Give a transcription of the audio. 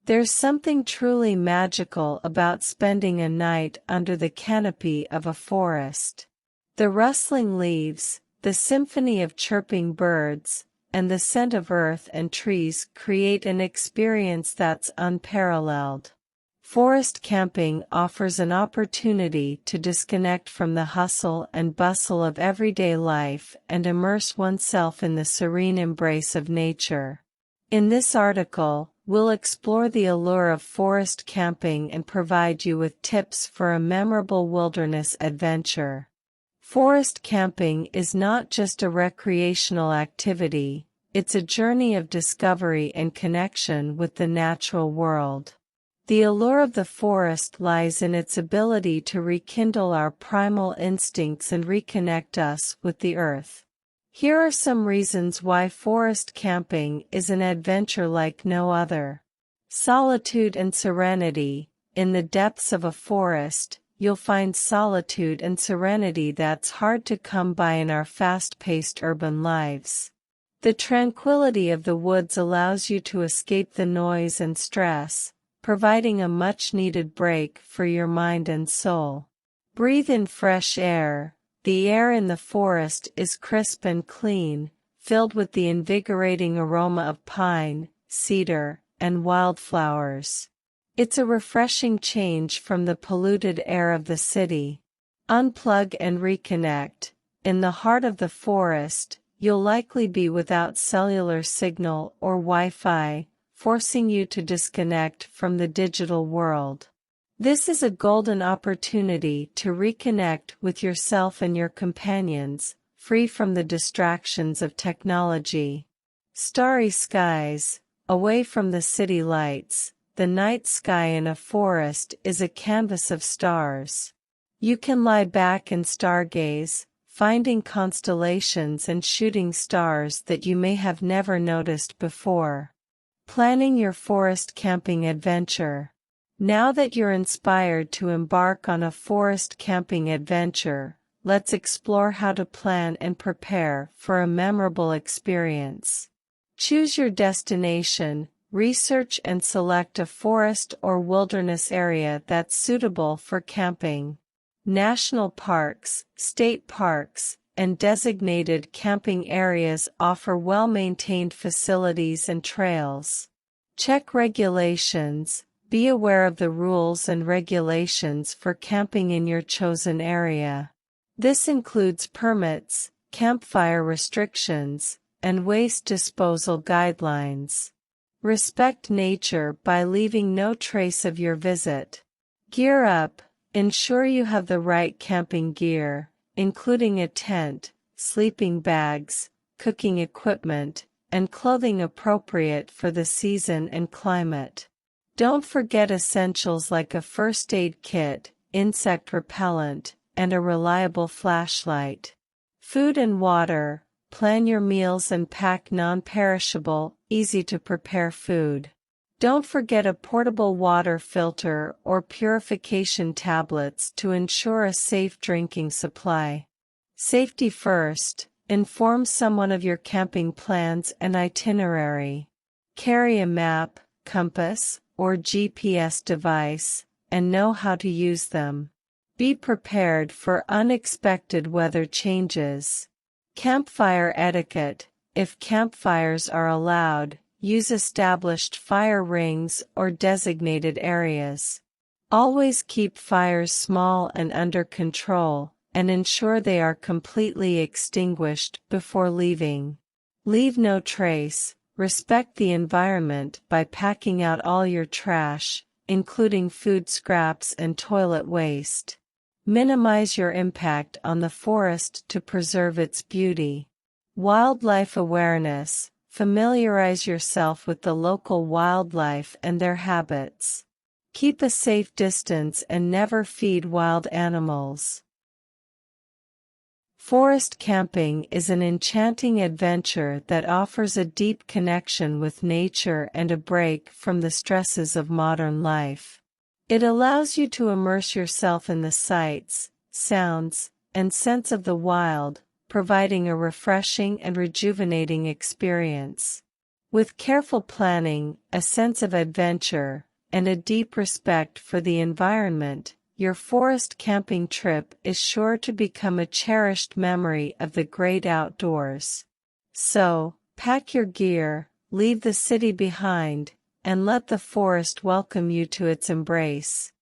There's something truly magical about spending a night under the canopy of a forest. The rustling leaves, the symphony of chirping birds, and the scent of earth and trees create an experience that's unparalleled. Forest camping offers an opportunity to disconnect from the hustle and bustle of everyday life and immerse oneself in the serene embrace of nature. In this article, we'll explore the allure of forest camping and provide you with tips for a memorable wilderness adventure. Forest camping is not just a recreational activity, it's a journey of discovery and connection with the natural world. The allure of the forest lies in its ability to rekindle our primal instincts and reconnect us with the earth. Here are some reasons why forest camping is an adventure like no other. Solitude and serenity. In the depths of a forest, you'll find solitude and serenity that's hard to come by in our fast-paced urban lives. The tranquility of the woods allows you to escape the noise and stress, providing a much-needed break for your mind and soul. Breathe in fresh air. The air in the forest is crisp and clean, filled with the invigorating aroma of pine, cedar, and wildflowers. It's a refreshing change from the polluted air of the city. Unplug and reconnect. In the heart of the forest, you'll likely be without cellular signal or Wi-Fi, forcing you to disconnect from the digital world. This is a golden opportunity to reconnect with yourself and your companions, free from the distractions of technology. Starry skies. Away from the city lights, the night sky in a forest is a canvas of stars. You can lie back and stargaze, finding constellations and shooting stars that you may have never noticed before. Planning your forest camping adventure. Now that you're inspired to embark on a forest camping adventure, let's explore how to plan and prepare for a memorable experience. Choose your destination, research and select a forest or wilderness area that's suitable for camping. National parks, state parks, and designated camping areas offer well-maintained facilities and trails. Check regulations. Be aware of the rules and regulations for camping in your chosen area. This includes permits, campfire restrictions, and waste disposal guidelines. Respect nature by leaving no trace of your visit. Gear up. Ensure you have the right camping gear, including a tent, sleeping bags, cooking equipment, and clothing appropriate for the season and climate. Don't forget essentials like a first aid kit, insect repellent, and a reliable flashlight. Food and water. Plan your meals and pack non-perishable, easy-to-prepare food. Don't forget a portable water filter or purification tablets to ensure a safe drinking supply. Safety first. Inform someone of your camping plans and itinerary. Carry a map, compass, or GPS device, and know how to use them. Be prepared for unexpected weather changes. Campfire etiquette. If campfires are allowed, use established fire rings or designated areas. Always keep fires small and under control, and ensure they are completely extinguished before leaving. Leave no trace. Respect the environment by packing out all your trash, including food scraps and toilet waste. Minimize your impact on the forest to preserve its beauty. Wildlife awareness. Familiarize yourself with the local wildlife and their habits. Keep a safe distance and never feed wild animals. Forest camping is an enchanting adventure that offers a deep connection with nature and a break from the stresses of modern life. It allows you to immerse yourself in the sights, sounds, and scents of the wild, providing a refreshing and rejuvenating experience. With careful planning, a sense of adventure, and a deep respect for the environment, your forest camping trip is sure to become a cherished memory of the great outdoors. So, pack your gear, leave the city behind, and let the forest welcome you to its embrace.